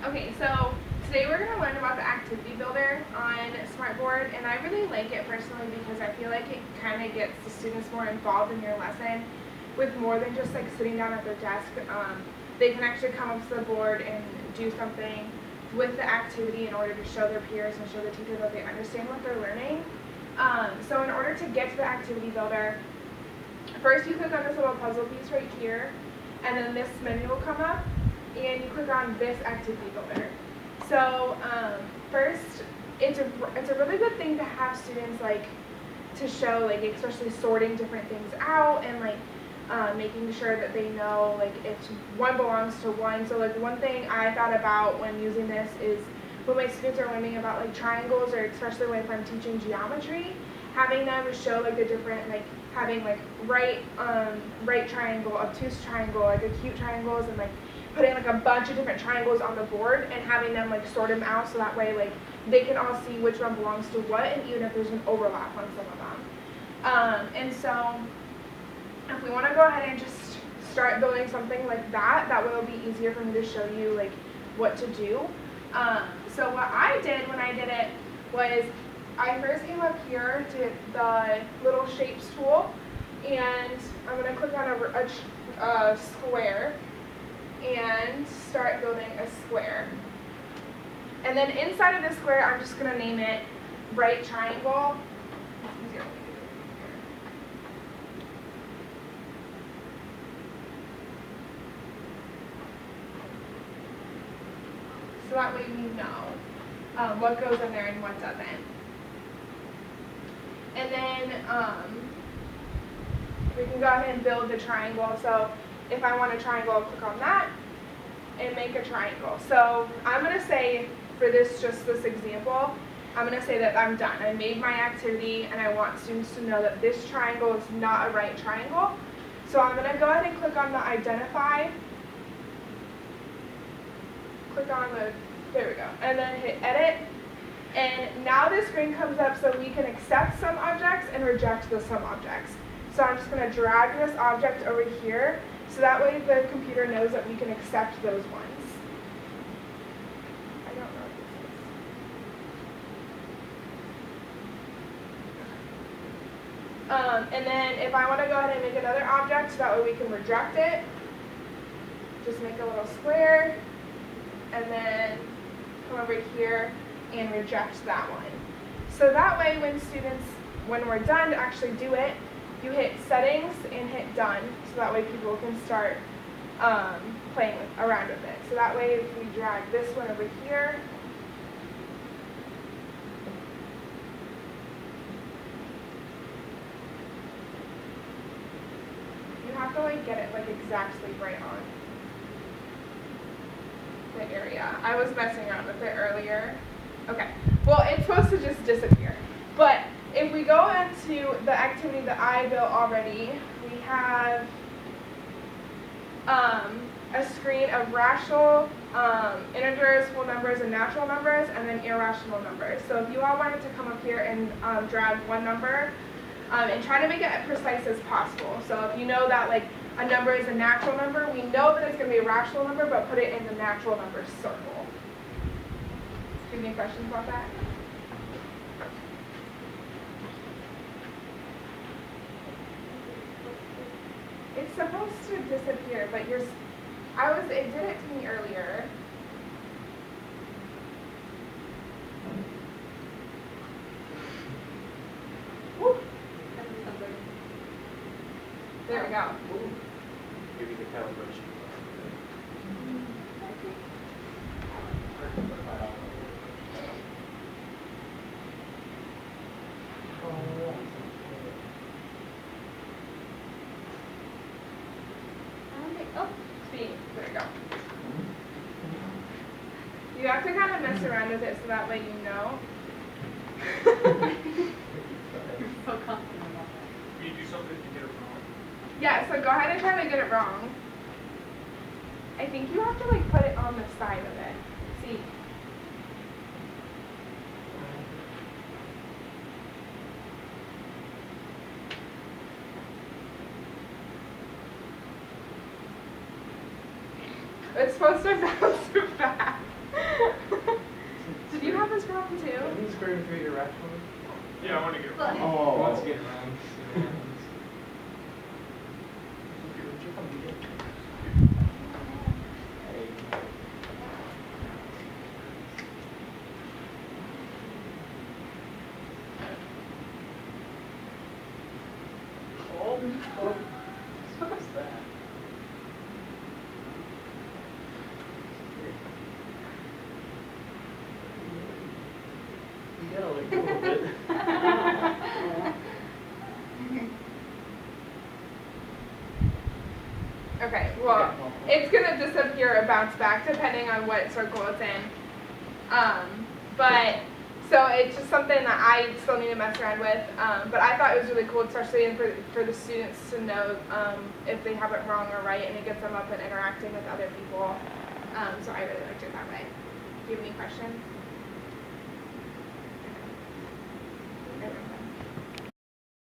Okay, so today we're going to learn about the activity builder on Smartboard, and I really like it personally because I feel like it kind of gets the students more involved in your lesson with more than just like sitting down at their desk. They can actually come up to the board and do something with the activity in order to show their peers and show the teacher that they understand what they're learning. So in order to get to the activity builder, first you click on this little puzzle piece right here, and then this menu will come up, and you click on this activity builder. So first, it's a really good thing to have students like to show, like especially sorting different things out and like making sure that they know like if one belongs to one. So like one thing I thought about when using this is when my students are learning about like triangles, or especially when I'm teaching geometry, having them show like the different, like having like right triangle, obtuse triangle, like acute triangles, and like putting like a bunch of different triangles on the board and having them like sort them out so that way like they can all see which one belongs to what, and even if there's an overlap on some of them. And so if we want to go ahead and just start building something like that, that way it'll be easier for me to show you like what to do. So what I did when I did it was I first came up here to the little shapes tool, and I'm going to click on a square and start building a square. And then inside of this square, I'm just going to name it right triangle. It's easier when we do it here. So that way we know what goes in there and what doesn't. And then we can go ahead and build the triangle. So if I want a triangle, I'll click on that and make a triangle. So I'm going to say, for this example, I'm going to say that I'm done. I made my activity, and I want students to know that this triangle is not a right triangle. So I'm going to go ahead and click on the identify. Click on there we go. And then hit edit. And now this screen comes up so we can accept some objects and reject the some objects. So I'm just going to drag this object over here, so that way the computer knows that we can accept those ones. I don't know what this is. And then if I want to go ahead and make another object, so that way we can reject it, just make a little square, and then come over here and reject that one. So that way when we're done to actually do it, you hit settings and hit done, so that way people can start playing around with it. So that way if we drag this one over here, you have to like get it like exactly right on the area. I was messing around with it earlier. Okay, well it's supposed to just disappear. But if we go into the activity that I built already, we have a screen of rational, integers, whole numbers, and natural numbers, and then irrational numbers. So if you all wanted to come up here and drag one number and try to make it as precise as possible. So if you know that like a number is a natural number, we know that it's going to be a rational number, but put it in the natural number circle. Do you have any questions about that? It's supposed to disappear, but it did it to me earlier. Woo. There we go. Maybe the calibration. Oh, speed. There we go. You have to kind of mess around with it so that way you know. You're so confident about that. Can you do something to get it wrong? Yeah, so go ahead and try to get it wrong. I think you have to like put it on the side of it. See? It's supposed to bounce back. you have this problem too? I think it's great if you're irrational. Yeah, I want to get Look. around. Oh. Wants to get around. What's that? You gotta like a little bit. Okay, well, it's gonna disappear or bounce back depending on what circle it's in. But so it's just something that I still need to mess around with. But I thought it was really cool, especially for the students to know if they have it wrong or right, and it gets them up and interacting with other people. So I really liked it that way. Do you have any questions?